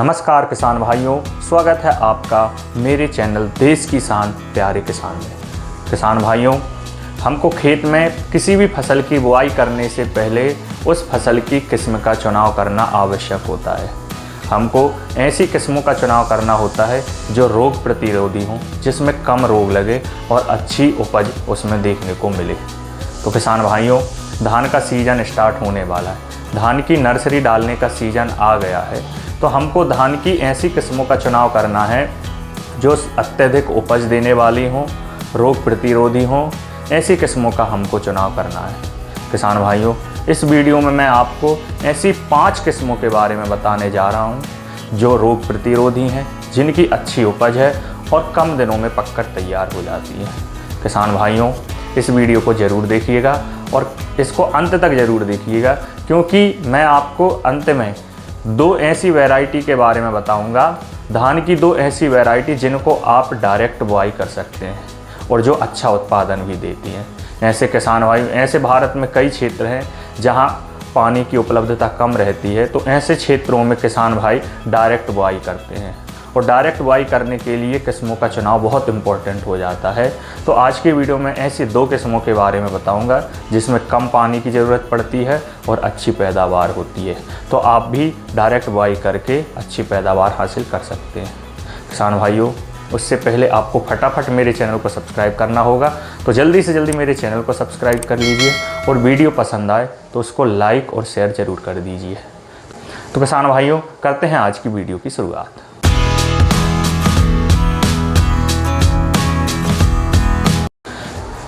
नमस्कार किसान भाइयों, स्वागत है आपका मेरे चैनल देश की शान प्यारे किसान में। किसान भाइयों, हमको खेत में किसी भी फसल की बुआई करने से पहले उस फसल की किस्म का चुनाव करना आवश्यक होता है। हमको ऐसी किस्मों का चुनाव करना होता है जो रोग प्रतिरोधी हों, जिसमें कम रोग लगे और अच्छी उपज उसमें देखने को मिले। तो किसान भाइयों, धान का सीज़न स्टार्ट होने वाला है, धान की नर्सरी डालने का सीज़न आ गया है। तो हमको धान की ऐसी किस्मों का चुनाव करना है जो अत्यधिक उपज देने वाली हों, रोग प्रतिरोधी हों। ऐसी किस्मों का हमको चुनाव करना है। किसान भाइयों, इस वीडियो में मैं आपको ऐसी 5 किस्मों के बारे में बताने जा रहा हूं जो रोग प्रतिरोधी हैं, जिनकी अच्छी उपज है और कम दिनों में पककर तैयार हो जाती है। किसान भाइयों, इस वीडियो को ज़रूर देखिएगा और इसको अंत तक ज़रूर देखिएगा, क्योंकि मैं आपको अंत में 2 ऐसी वैरायटी के बारे में बताऊंगा, धान की 2 ऐसी वैरायटी जिनको आप डायरेक्ट बुआई कर सकते हैं और जो अच्छा उत्पादन भी देती हैं। ऐसे किसान भाई, ऐसे भारत में कई क्षेत्र हैं जहां पानी की उपलब्धता कम रहती है, तो ऐसे क्षेत्रों में किसान भाई डायरेक्ट बुआई करते हैं और डायरेक्ट बुआई करने के लिए किस्मों का चुनाव बहुत इम्पोर्टेंट हो जाता है। तो आज के वीडियो में ऐसी 2 किस्मों के बारे में बताऊंगा जिसमें कम पानी की ज़रूरत पड़ती है और अच्छी पैदावार होती है। तो आप भी डायरेक्ट बुआई करके अच्छी पैदावार हासिल कर सकते हैं। किसान भाइयों, उससे पहले आपको फटाफट मेरे चैनल को सब्सक्राइब करना होगा, तो जल्दी से जल्दी मेरे चैनल को सब्सक्राइब कर लीजिए और वीडियो पसंद आए तो उसको लाइक और शेयर ज़रूर कर दीजिए। तो किसान भाइयों, करते हैं आज की वीडियो की शुरुआत।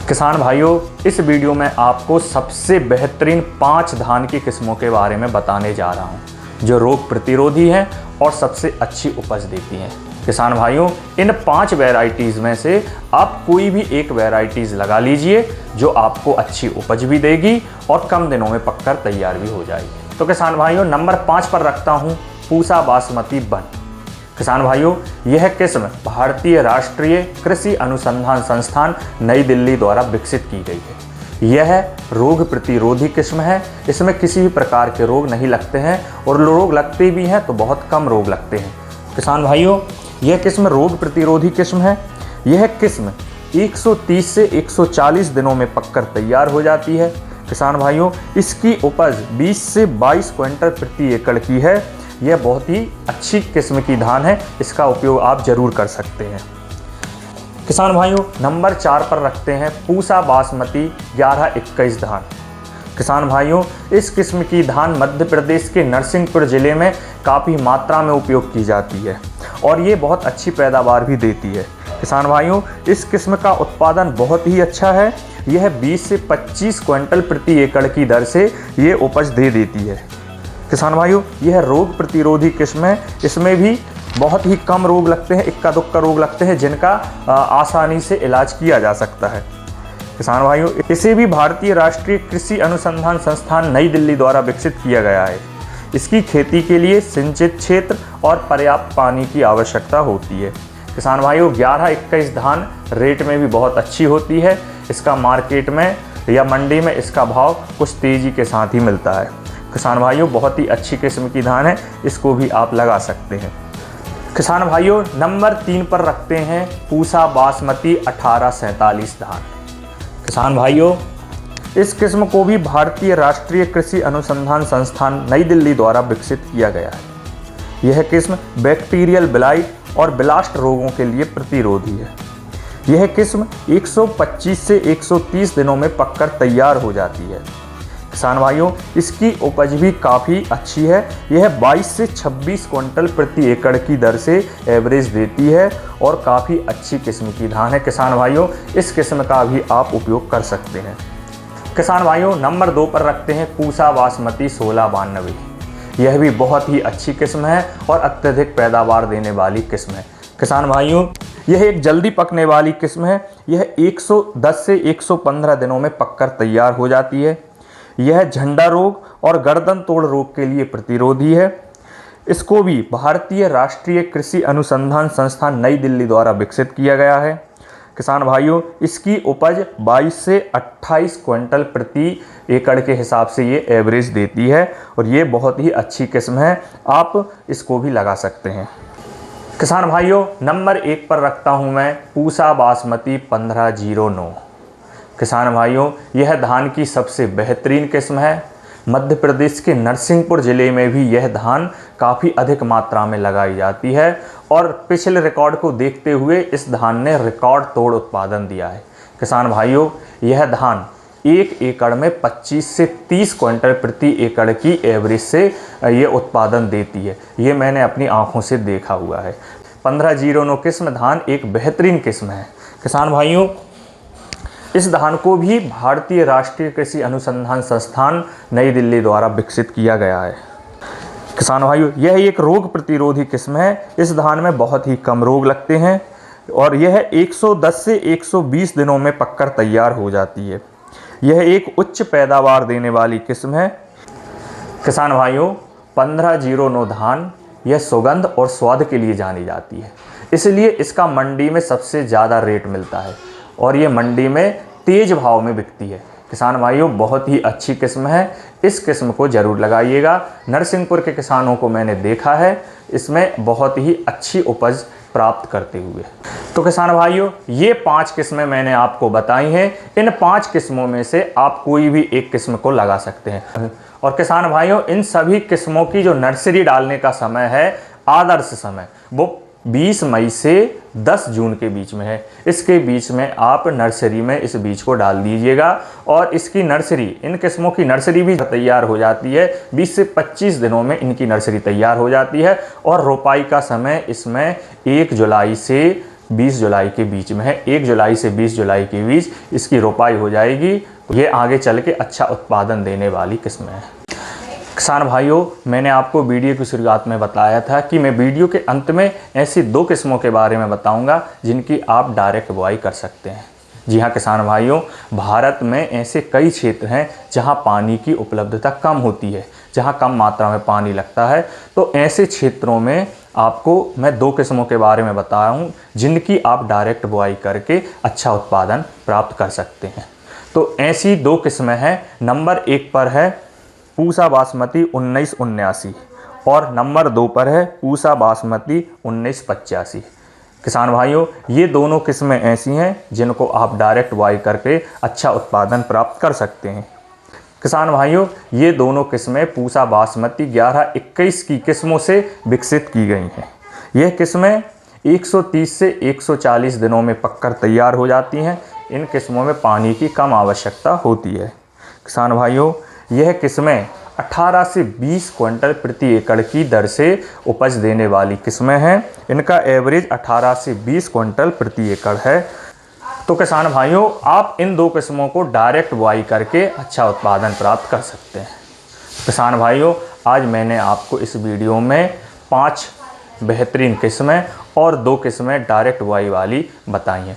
किसान भाइयों, इस वीडियो में आपको सबसे बेहतरीन 5 धान की किस्मों के बारे में बताने जा रहा हूं जो रोग प्रतिरोधी हैं और सबसे अच्छी उपज देती हैं। किसान भाइयों, इन 5 वैरायटीज़ में से आप कोई भी एक वैरायटीज़ लगा लीजिए जो आपको अच्छी उपज भी देगी और कम दिनों में पककर तैयार भी हो जाएगी। तो किसान भाइयों, नंबर 5 पर रखता हूँ पूसा बासमती वन। किसान भाइयों, यह किस्म भारतीय राष्ट्रीय कृषि अनुसंधान संस्थान नई दिल्ली द्वारा विकसित की गई है। यह रोग प्रतिरोधी किस्म है। इसमें किसी भी प्रकार के रोग नहीं लगते हैं और रोग लगते भी हैं तो बहुत कम रोग लगते हैं। किसान भाइयों, यह किस्म रोग प्रतिरोधी किस्म है। यह किस्म 130 से 140 दिनों में पककर तैयार हो जाती है। किसान भाइयों, इसकी उपज 20 से 22 क्विंटल प्रति एकड़ की है। यह बहुत ही अच्छी किस्म की धान है, इसका उपयोग आप जरूर कर सकते हैं। किसान भाइयों, नंबर 4 पर रखते हैं पूसा बासमती 1121 धान। किसान भाइयों, इस किस्म की धान मध्य प्रदेश के नरसिंहपुर जिले में काफ़ी मात्रा में उपयोग की जाती है और ये बहुत अच्छी पैदावार भी देती है। किसान भाइयों, इस किस्म का उत्पादन बहुत ही अच्छा है। यह 20 से 25 क्विंटल प्रति एकड़ की दर से ये उपज दे देती है। किसान भाइयों, यह रोग प्रतिरोधी किस्म है। इसमें भी बहुत ही कम रोग लगते हैं, इक्का दुक्का रोग लगते हैं जिनका आसानी से इलाज किया जा सकता है। किसान भाइयों, इसे भी भारतीय राष्ट्रीय कृषि अनुसंधान संस्थान नई दिल्ली द्वारा विकसित किया गया है। इसकी खेती के लिए सिंचित क्षेत्र और पर्याप्त पानी की आवश्यकता होती है। किसान भाइयों, 1121 धान रेट में भी बहुत अच्छी होती है। इसका मार्केट में या मंडी में इसका भाव कुछ तेज़ी के साथ ही मिलता है। किसान भाइयों, बहुत ही अच्छी किस्म की धान है, इसको भी आप लगा सकते हैं। किसान भाइयों, नंबर 3 पर रखते हैं पूसा बासमती 1847 धान। किसान भाइयों, इस किस्म को भी भारतीय राष्ट्रीय कृषि अनुसंधान संस्थान नई दिल्ली द्वारा विकसित किया गया है। यह किस्म बैक्टीरियल ब्लाइट और ब्लास्ट रोगों के लिए प्रतिरोधी है। यह किस्म 125 से 130 दिनों में पककर तैयार हो जाती है। किसान भाइयों, इसकी उपज भी काफ़ी अच्छी है। यह 22 से 26 क्विंटल प्रति एकड़ की दर से एवरेज देती है और काफ़ी अच्छी किस्म की धान है। किसान भाइयों, इस किस्म का भी आप उपयोग कर सकते हैं। किसान भाइयों, नंबर 2 पर रखते हैं पूसा बासमती 1692। यह भी बहुत ही अच्छी किस्म है और अत्यधिक पैदावार देने वाली किस्म है। किसान भाइयों, यह एक जल्दी पकने वाली किस्म है। यह 110 से 115 दिनों में पककर तैयार हो जाती है। यह झंडा रोग और गर्दन तोड़ रोग के लिए प्रतिरोधी है। इसको भी भारतीय राष्ट्रीय कृषि अनुसंधान संस्थान नई दिल्ली द्वारा विकसित किया गया है। किसान भाइयों इसकी उपज 22 से 28 क्विंटल प्रति एकड़ के हिसाब से ये एवरेज देती है और ये बहुत ही अच्छी किस्म है, आप इसको भी लगा सकते हैं। किसान भाइयों नंबर 1 पर रखता हूँ मैं पूसा बासमती 1509। किसान भाइयों यह धान की सबसे बेहतरीन किस्म है। मध्य प्रदेश के नरसिंहपुर ज़िले में भी यह धान काफ़ी अधिक मात्रा में लगाई जाती है और पिछले रिकॉर्ड को देखते हुए इस धान ने रिकॉर्ड तोड़ उत्पादन दिया है। किसान भाइयों यह धान 1 एकड़ में 25 से 30 क्विंटल प्रति एकड़ की एवरेज से ये उत्पादन देती है, ये मैंने अपनी आंखों से देखा हुआ है। 1509 किस्म धान एक बेहतरीन किस्म है। किसान भाइयों इस धान को भी भारतीय राष्ट्रीय कृषि अनुसंधान संस्थान नई दिल्ली द्वारा विकसित किया गया है। किसान भाइयों यह एक रोग प्रतिरोधी किस्म है। इस धान में बहुत ही कम रोग लगते हैं और यह 110 से 120 दिनों में पककर तैयार हो जाती है। यह एक उच्च पैदावार देने वाली किस्म है। किसान भाइयों 1509 धान यह सुगंध और स्वाद के लिए जानी जाती है, इसलिए इसका मंडी में सबसे ज़्यादा रेट मिलता है और ये मंडी में तेज भाव में बिकती है। किसान भाइयों बहुत ही अच्छी किस्म है, इस किस्म को ज़रूर लगाइएगा। नरसिंहपुर के किसानों को मैंने देखा है इसमें बहुत ही अच्छी उपज प्राप्त करते हुए। तो किसान भाइयों ये 5 किस्में मैंने आपको बताई हैं। इन 5 किस्मों में से आप कोई भी एक किस्म को लगा सकते हैं। और किसान भाइयों इन सभी किस्मों की जो नर्सरी डालने का समय है, आदर्श समय, वो 20 मई से 10 जून के बीच में है। इसके बीच में आप नर्सरी में इस बीज को डाल दीजिएगा और इसकी नर्सरी, इन किस्मों की नर्सरी भी तैयार हो जाती है। 20 से 25 दिनों में इनकी नर्सरी तैयार हो जाती है और रोपाई का समय इसमें 1 जुलाई से 20 जुलाई के बीच में है। 1 जुलाई से 20 जुलाई के बीच इसकी रोपाई हो जाएगी। तो ये आगे चल के अच्छा उत्पादन देने वाली किस्म है। किसान भाइयों मैंने आपको वीडियो की शुरुआत में बताया था कि मैं वीडियो के अंत में ऐसी 2 किस्मों के बारे में बताऊंगा जिनकी आप डायरेक्ट बुआई कर सकते हैं। जी हाँ किसान भाइयों भारत में ऐसे कई क्षेत्र हैं जहां पानी की उपलब्धता कम होती है, जहां कम मात्रा में पानी लगता है। तो ऐसे क्षेत्रों में आपको मैं 2 किस्मों के बारे में बताया हूँ जिनकी आप डायरेक्ट बुआई करके अच्छा उत्पादन प्राप्त कर सकते हैं। तो ऐसी 2 किस्में हैं। नंबर 1 पर है पूसा बासमती 1979 और नंबर 2 पर है पूसा बासमती 1985। किसान भाइयों ये दोनों किस्में ऐसी हैं जिनको आप डायरेक्ट बुआई करके अच्छा उत्पादन प्राप्त कर सकते हैं। किसान भाइयों ये दोनों किस्में पूसा बासमती 1121 की किस्मों से विकसित की गई हैं। यह किस्में 130 से 140 दिनों में पककर तैयार हो जाती हैं। इन किस्मों में पानी की कम आवश्यकता होती है। किसान भाइयों यह किस्में 18 से 20 क्विंटल प्रति एकड़ की दर से उपज देने वाली किस्में हैं। इनका एवरेज 18 से 20 क्विंटल प्रति एकड़ है। तो किसान भाइयों आप इन 2 किस्मों को डायरेक्ट बुआई करके अच्छा उत्पादन प्राप्त कर सकते हैं। किसान भाइयों आज मैंने आपको इस वीडियो में 5 बेहतरीन किस्में और 2 किस्में डायरेक्ट बुआई वाली बताई हैं।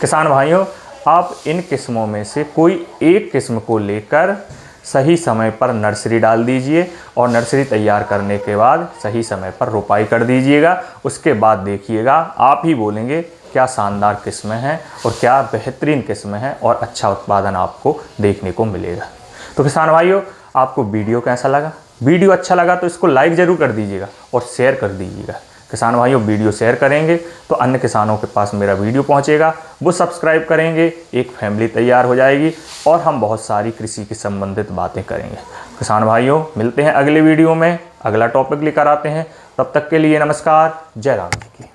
किसान भाइयों आप इन किस्मों में से कोई एक किस्म को लेकर सही समय पर नर्सरी डाल दीजिए और नर्सरी तैयार करने के बाद सही समय पर रोपाई कर दीजिएगा। उसके बाद देखिएगा आप ही बोलेंगे क्या शानदार किस्में हैं और क्या बेहतरीन किस्में हैं और अच्छा उत्पादन आपको देखने को मिलेगा। तो किसान भाइयों आपको वीडियो कैसा लगा? वीडियो अच्छा लगा तो इसको लाइक ज़रूर कर दीजिएगा और शेयर कर दीजिएगा। किसान भाइयों वीडियो शेयर करेंगे तो अन्य किसानों के पास मेरा वीडियो पहुंचेगा, वो सब्सक्राइब करेंगे, एक फैमिली तैयार हो जाएगी और हम बहुत सारी कृषि की संबंधित बातें करेंगे। किसान भाइयों मिलते हैं अगले वीडियो में, अगला टॉपिक लेकर आते हैं। तब तक के लिए नमस्कार, जय राम जी की।